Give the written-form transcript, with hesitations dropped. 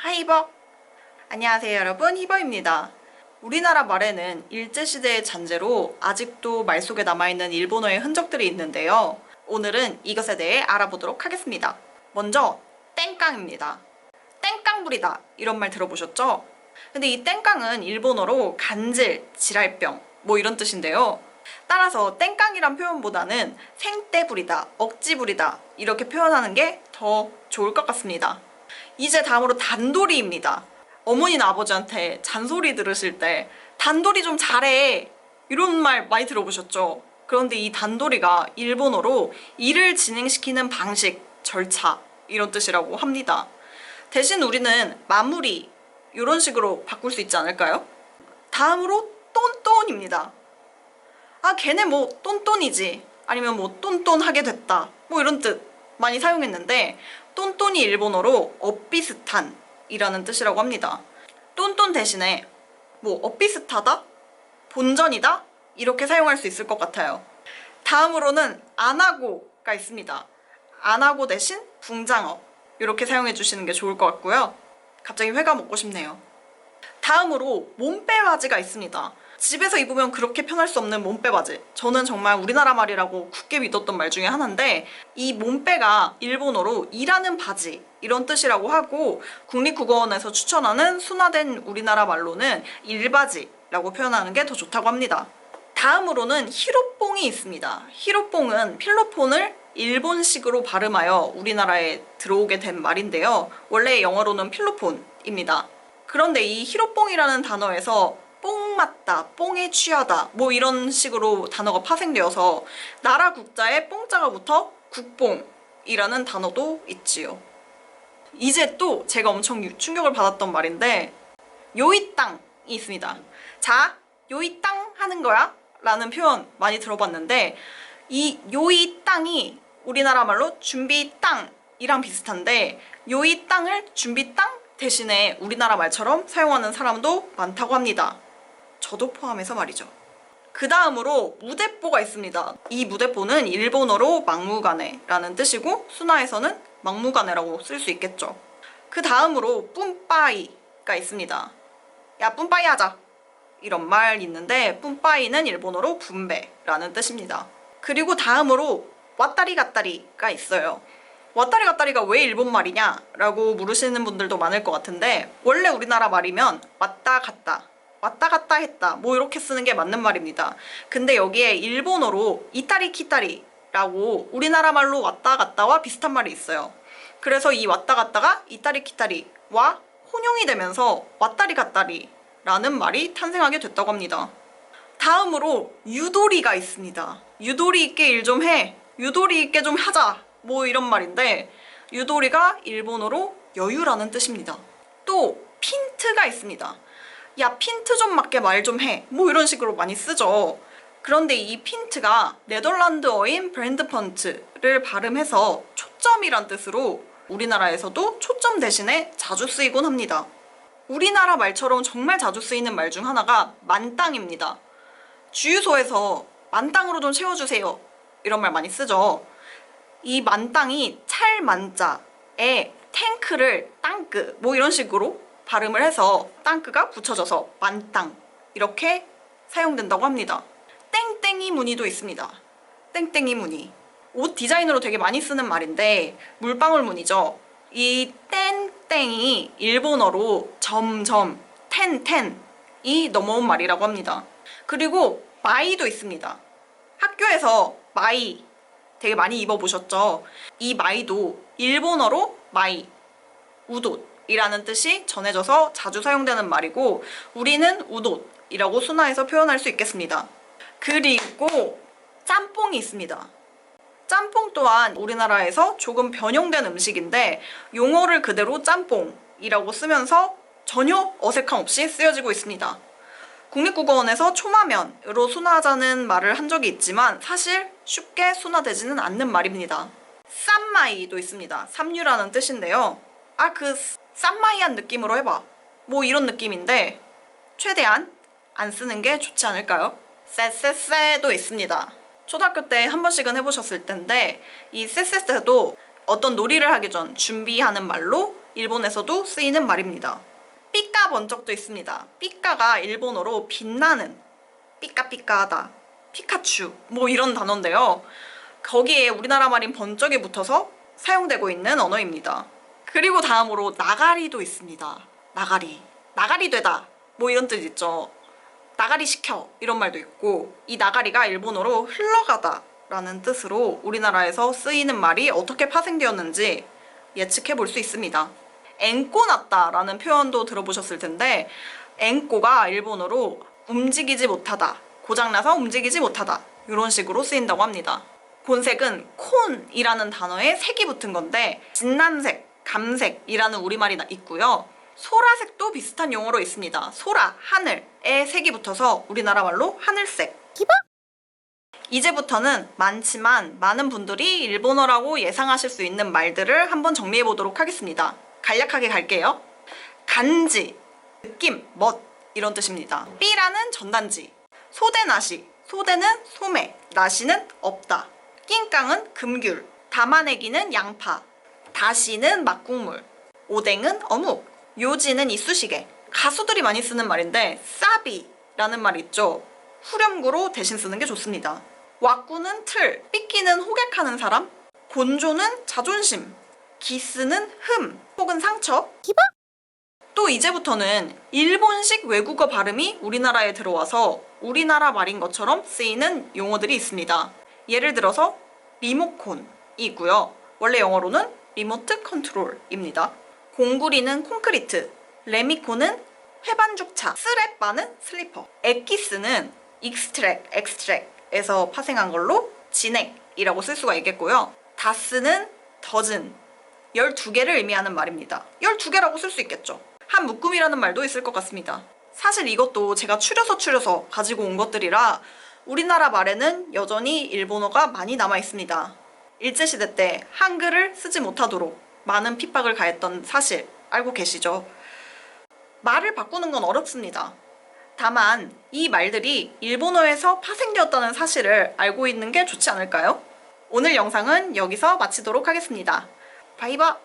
하이버! 안녕하세요 여러분, 히버입니다. 우리나라 말에는 일제시대의 잔재로 아직도 말 속에 남아있는 일본어의 흔적들이 있는데요. 오늘은 이것에 대해 알아보도록 하겠습니다. 먼저 땡깡입니다. 땡깡부리다 이런 말 들어보셨죠? 근데 이 땡깡은 일본어로 간질, 지랄병 뭐 이런 뜻인데요. 따라서 땡깡이란 표현보다는 생떼 부리다, 억지 부리다 이렇게 표현하는 게 더 좋을 것 같습니다. 이제 다음으로 단도리입니다. 어머니나 아버지한테 잔소리 들으실 때 단도리 좀 잘해 이런 말 많이 들어보셨죠? 그런데 이 단도리가 일본어로 일을 진행시키는 방식, 절차 이런 뜻이라고 합니다. 대신 우리는 마무리 이런 식으로 바꿀 수 있지 않을까요? 다음으로 똔똔입니다. 아 걔네 뭐 똔똔이지 아니면 뭐 똔똔하게 됐다 뭐 이런 뜻 많이 사용했는데 똔똔이 일본어로 엇비슷한이라는 뜻이라고 합니다. 똔똔 대신에 뭐 엇비슷하다? 본전이다? 이렇게 사용할 수 있을 것 같아요. 다음으로는 안하고가 있습니다. 안하고 대신 붕장어 이렇게 사용해 주시는 게 좋을 것 같고요. 갑자기 회가 먹고 싶네요. 다음으로 몸빼바지가 있습니다. 집에서 입으면 그렇게 편할 수 없는 몸빼바지. 저는 정말 우리나라 말이라고 굳게 믿었던 말 중에 하나인데 이 몸빼가 일본어로 일하는 바지 이런 뜻이라고 하고 국립국어원에서 추천하는 순화된 우리나라 말로는 일바지라고 표현하는 게 더 좋다고 합니다. 다음으로는 히로뽕이 있습니다. 히로뽕은 필로폰을 일본식으로 발음하여 우리나라에 들어오게 된 말인데요. 원래 영어로는 필로폰입니다. 그런데 이 히로뽕이라는 단어에서 뽕 맞다, 뽕에 취하다 뭐 이런 식으로 단어가 파생되어서 나라 국자에 뽕자가 붙어 국뽕이라는 단어도 있지요. 이제 또 제가 엄청 충격을 받았던 말인데 요이땅이 있습니다. 자, 요이땅 하는 거야? 라는 표현 많이 들어봤는데 이 요이땅이 우리나라 말로 준비땅이랑 비슷한데 요이땅을 준비땅 대신에 우리나라 말처럼 사용하는 사람도 많다고 합니다. 저도 포함해서 말이죠. 그 다음으로 무대뽀가 있습니다. 이 무대뽀는 일본어로 막무가내라는 뜻이고 순화해서는 막무가내라고 쓸 수 있겠죠. 그 다음으로 뿜빠이가 있습니다. 야 뿜빠이 하자 이런 말 있는데 뿜빠이는 일본어로 분배라는 뜻입니다. 그리고 다음으로 왔다리 갔다리가 있어요. 왔다리 갔다리가 왜 일본 말이냐 라고 물으시는 분들도 많을 것 같은데 원래 우리나라 말이면 왔다 갔다 왔다 갔다 했다 뭐 이렇게 쓰는 게 맞는 말입니다. 근데 여기에 일본어로 이따리 키따리라고 우리나라 말로 왔다 갔다와 비슷한 말이 있어요. 그래서 이 왔다 갔다가 이따리 키따리와 혼용이 되면서 왔다리 갔다리라는 말이 탄생하게 됐다고 합니다. 다음으로 유도리가 있습니다. 유도리 있게 일 좀 해, 유도리 있게 좀 하자 뭐 이런 말인데 유도리가 일본어로 여유라는 뜻입니다. 또 핀트가 있습니다. 야 핀트 좀 맞게 말 좀 해 뭐 이런 식으로 많이 쓰죠. 그런데 이 핀트가 네덜란드어인 브랜드펀트를 발음해서 초점이란 뜻으로 우리나라에서도 초점 대신에 자주 쓰이곤 합니다. 우리나라 말처럼 정말 자주 쓰이는 말 중 하나가 만땅입니다. 주유소에서 만땅으로 좀 채워주세요 이런 말 많이 쓰죠. 이 만땅이 찰만자에 탱크를 땅크 뭐 이런 식으로 발음을 해서 땅크가 붙여져서 만땅 이렇게 사용된다고 합니다. 땡땡이 무늬도 있습니다. 땡땡이 무늬 옷 디자인으로 되게 많이 쓰는 말인데 물방울 무늬죠. 이 땡땡이 일본어로 점점 텐텐이 넘어온 말이라고 합니다. 그리고 마이도 있습니다. 학교에서 마이 되게 많이 입어보셨죠? 이 마이도 일본어로 마이, 우돗이라는 뜻이 전해져서 자주 사용되는 말이고 우리는 우돗이라고 순화해서 표현할 수 있겠습니다. 그리고 짬뽕이 있습니다. 짬뽕 또한 우리나라에서 조금 변형된 음식인데 용어를 그대로 짬뽕이라고 쓰면서 전혀 어색함 없이 쓰여지고 있습니다. 국립국어원에서 초마면으로 순화하자는 말을 한 적이 있지만 사실 쉽게 순화되지는 않는 말입니다. 쌈마이도 있습니다. 삼류라는 뜻인데요. 아 그 쌈마이한 느낌으로 해봐 뭐 이런 느낌인데 최대한 안 쓰는 게 좋지 않을까요? 쎄쎄쎄도 있습니다. 초등학교 때 한 번씩은 해보셨을 텐데 이 쎄쎄쎄도 어떤 놀이를 하기 전 준비하는 말로 일본에서도 쓰이는 말입니다. 삐까 본 적도 있습니다. 삐까가 일본어로 빛나는, 삐까삐까하다, 피카츄 뭐 이런 단어인데요. 거기에 우리나라 말인 번쩍이 붙어서 사용되고 있는 언어입니다. 그리고 다음으로 나가리도 있습니다. 나가리, 나가리 되다 뭐 이런 뜻 있죠. 나가리 시켜 이런 말도 있고, 이 나가리가 일본어로 흘러가다 라는 뜻으로 우리나라에서 쓰이는 말이 어떻게 파생되었는지 예측해 볼 수 있습니다. 앵꼬 났다 라는 표현도 들어보셨을 텐데, 앵꼬가 일본어로 움직이지 못하다, 고장나서 움직이지 못하다 이런 식으로 쓰인다고 합니다. 곤색은 콘이라는 단어에 색이 붙은 건데, 진남색, 감색이라는 우리말이 있고요. 소라색도 비슷한 용어로 있습니다. 소라, 하늘에 색이 붙어서 우리나라 말로 하늘색. 이제부터는 많지만 많은 분들이 일본어라고 예상하실 수 있는 말들을 한번 정리해 보도록 하겠습니다. 간략하게 갈게요. 간지, 느낌, 멋 이런 뜻입니다. 삐라는 전단지, 소대나시, 소대는 소매, 나시는 없다. 낑깡은 금귤, 담아내기는 양파, 다시는 막국물, 오뎅은 어묵, 요지는 이쑤시개. 가수들이 많이 쓰는 말인데 싸비라는 말 있죠. 후렴구로 대신 쓰는 게 좋습니다. 왁구는 틀, 삐끼는 호객하는 사람, 곤조는 자존심, 기스는 흠 혹은 상처. 또 이제부터는 일본식 외국어 발음이 우리나라에 들어와서 우리나라 말인 것처럼 쓰이는 용어들이 있습니다. 예를 들어서 리모콘이 있고요. 원래 영어로는 리모트 컨트롤입니다. 공구리는 콘크리트, 레미콘은 회반죽차, 스레빠는 슬리퍼, 엑기스는 엑스트랙에서 파생한 걸로 진액이라고 쓸 수가 있겠고요. 다스는 더즌, 12개를 의미하는 말입니다. 12개라고 쓸 수 있겠죠. 한 묶음이라는 말도 있을 것 같습니다. 사실 이것도 제가 추려서 가지고 온 것들이라 우리나라 말에는 여전히 일본어가 많이 남아 있습니다. 일제시대 때 한글을 쓰지 못하도록 많은 핍박을 가했던 사실 알고 계시죠? 말을 바꾸는 건 어렵습니다. 다만 이 말들이 일본어에서 파생되었다는 사실을 알고 있는 게 좋지 않을까요? 오늘 영상은 여기서 마치도록 하겠습니다. 바이바!